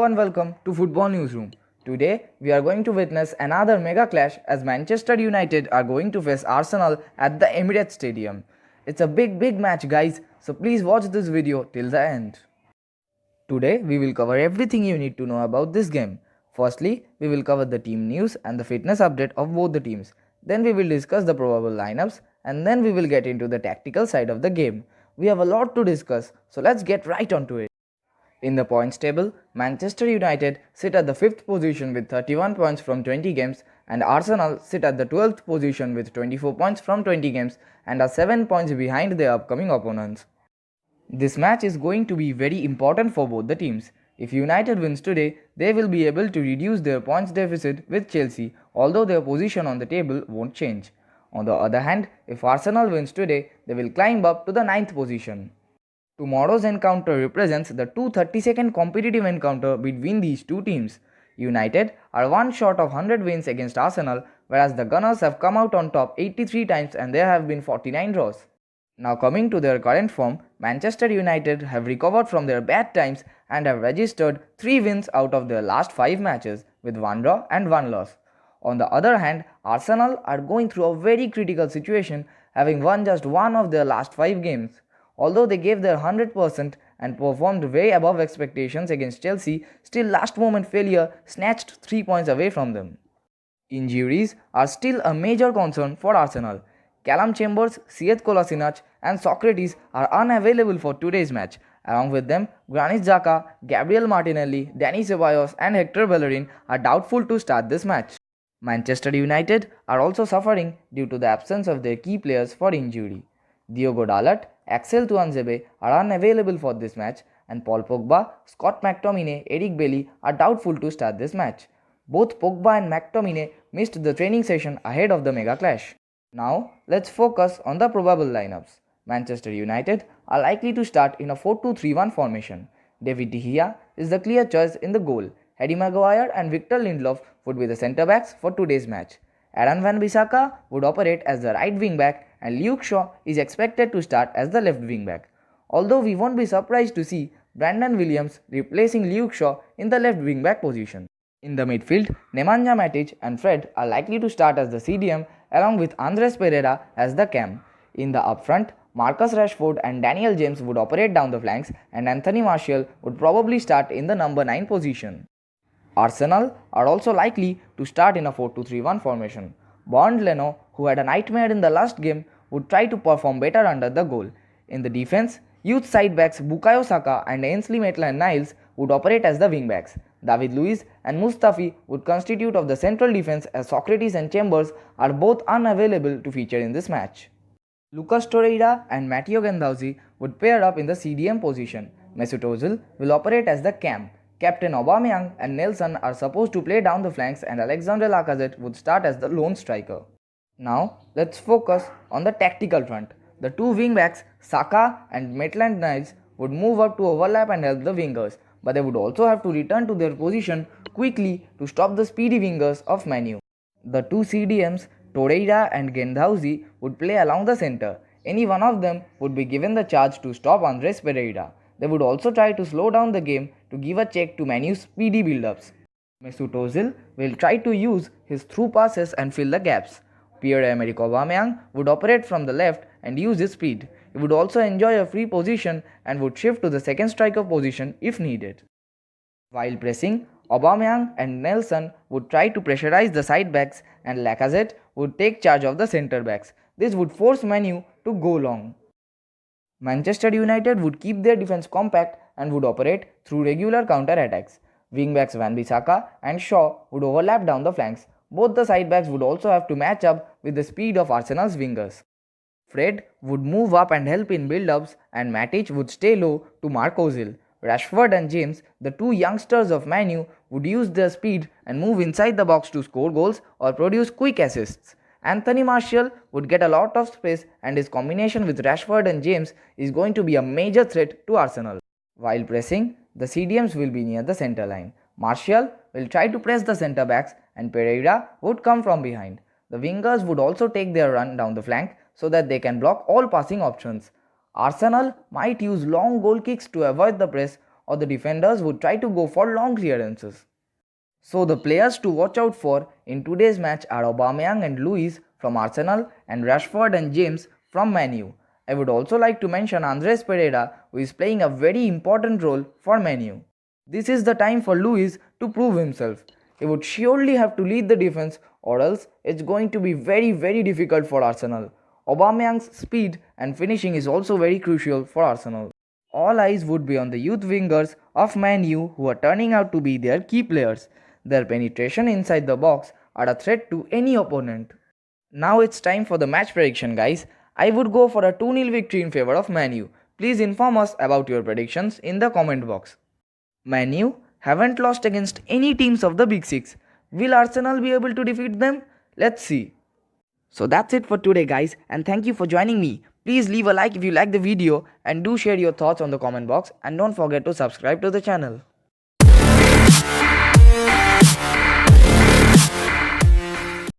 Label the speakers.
Speaker 1: Hello and welcome to Football Newsroom. Today we are going to witness another mega clash as Manchester United are going to face Arsenal at the Emirates Stadium. It's a big match guys, so please watch this video till the end. Today we will cover everything you need to know about this game. Firstly, we will cover the team news and the fitness update of both the teams. Then we will discuss the probable lineups and then we will get into the tactical side of the game. We have a lot to discuss, so let's get right onto it. In the points table, Manchester United sit at the 5th position with 31 points from 20 games and Arsenal sit at the 12th position with 24 points from 20 games and are 7 points behind their upcoming opponents. This match is going to be very important for both the teams. If United wins today, they will be able to reduce their points deficit with Chelsea, although their position on the table won't change. On the other hand, if Arsenal wins today, they will climb up to the 9th position. Tomorrow's encounter represents the 232nd competitive encounter between these two teams. United are one short of 100 wins against Arsenal, whereas the Gunners have come out on top 83 times and there have been 49 draws. Now coming to their current form, Manchester United have recovered from their bad times and have registered 3 wins out of their last 5 matches with 1 draw and 1 loss. On the other hand, Arsenal are going through a very critical situation, having won just one of their last 5 games. Although they gave their 100% and performed way above expectations against Chelsea, still last moment failure snatched 3 points away from them. Injuries are still a major concern for Arsenal. Callum Chambers, Sead Kolasinac and Socrates are unavailable for today's match. Along with them, Granit Xhaka, Gabriel Martinelli, Dani Ceballos and Hector Bellerin are doubtful to start this match. Manchester United are also suffering due to the absence of their key players for injury. Diogo Dalot, Axel Tuanzebe are unavailable for this match and Paul Pogba, Scott McTominay, Eric Bailly are doubtful to start this match. Both Pogba and McTominay missed the training session ahead of the mega clash. Now let's focus on the probable lineups. Manchester United are likely to start in a 4-2-3-1 formation. David De Gea is the clear choice in the goal. Harry Maguire and Victor Lindelof would be the centre backs for today's match. Aaron Wan-Bissaka would operate as the right wing back and Luke Shaw is expected to start as the left wing back. Although we won't be surprised to see Brandon Williams replacing Luke Shaw in the left wing back position. In the midfield, Nemanja Matic and Fred are likely to start as the CDM along with Andres Pereira as the cam. In the upfront, Marcus Rashford and Daniel James would operate down the flanks and Anthony Martial would probably start in the number 9 position. Arsenal are also likely to start in a 4-2-3-1 formation. Bernd Leno, who had a nightmare in the last game, would try to perform better under the goal. In the defense, youth side backs Bukayo Saka and Ainsley Maitland-Niles would operate as the wing backs. David Luiz and Mustafi would constitute of the central defense as Socrates and Chambers are both unavailable to feature in this match. Lucas Torreira and Matteo Guendouzi would pair up in the CDM position. Mesut Ozil will operate as the cam. Captain Aubameyang and Nelson are supposed to play down the flanks and Alexandre Lacazette would start as the lone striker. Now let's focus on the tactical front. The two wing backs Saka and Maitland-Niles would move up to overlap and help the wingers, but they would also have to return to their position quickly to stop the speedy wingers of Man U. The two CDMs Torreira and Guendouzi would play along the centre. Any one of them would be given the charge to stop Andres Pereira. They would also try to slow down the game to give a check to Man U's speedy build-ups. Mesut Ozil will try to use his through passes and fill the gaps. Pierre-Emerick Aubameyang would operate from the left and use his speed. He would also enjoy a free position and would shift to the second striker position if needed. While pressing, Aubameyang and Nelson would try to pressurize the side backs and Lacazette would take charge of the centre backs. This would force Man U to go long. Manchester United would keep their defense compact and would operate through regular counter-attacks. Wingbacks Wan-Bissaka and Shaw would overlap down the flanks. Both the side backs would also have to match up with the speed of Arsenal's wingers. Fred would move up and help in build-ups and Matic would stay low to mark Ozil. Rashford and James, the two youngsters of Man U, would use their speed and move inside the box to score goals or produce quick assists. Anthony Martial would get a lot of space and his combination with Rashford and James is going to be a major threat to Arsenal. While pressing, the CDMs will be near the centre line. Martial will try to press the centre backs and Pereira would come from behind. The wingers would also take their run down the flank so that they can block all passing options. Arsenal might use long goal kicks to avoid the press or the defenders would try to go for long clearances. So the players to watch out for in today's match are Aubameyang and Luis from Arsenal and Rashford and James from Man U. I would also like to mention Andres Pereira, who is playing a very important role for Man U. This is the time for Luis to prove himself. He would surely have to lead the defense, or else it's going to be very difficult for Arsenal. Aubameyang's speed and finishing is also very crucial for Arsenal. All eyes would be on the youth wingers of Man U, who are turning out to be their key players. Their penetration inside the box are a threat to any opponent. Now it's time for the match prediction, guys. I would go for a 2-0 victory in favor of Man U. Please inform us about your predictions in the comment box. Man U haven't lost against any teams of the Big Six. Will Arsenal be able to defeat them? Let's see. So that's it for today, guys, and thank you for joining me. Please leave a like if you like the video and do share your thoughts on the comment box, and don't forget to subscribe to the channel.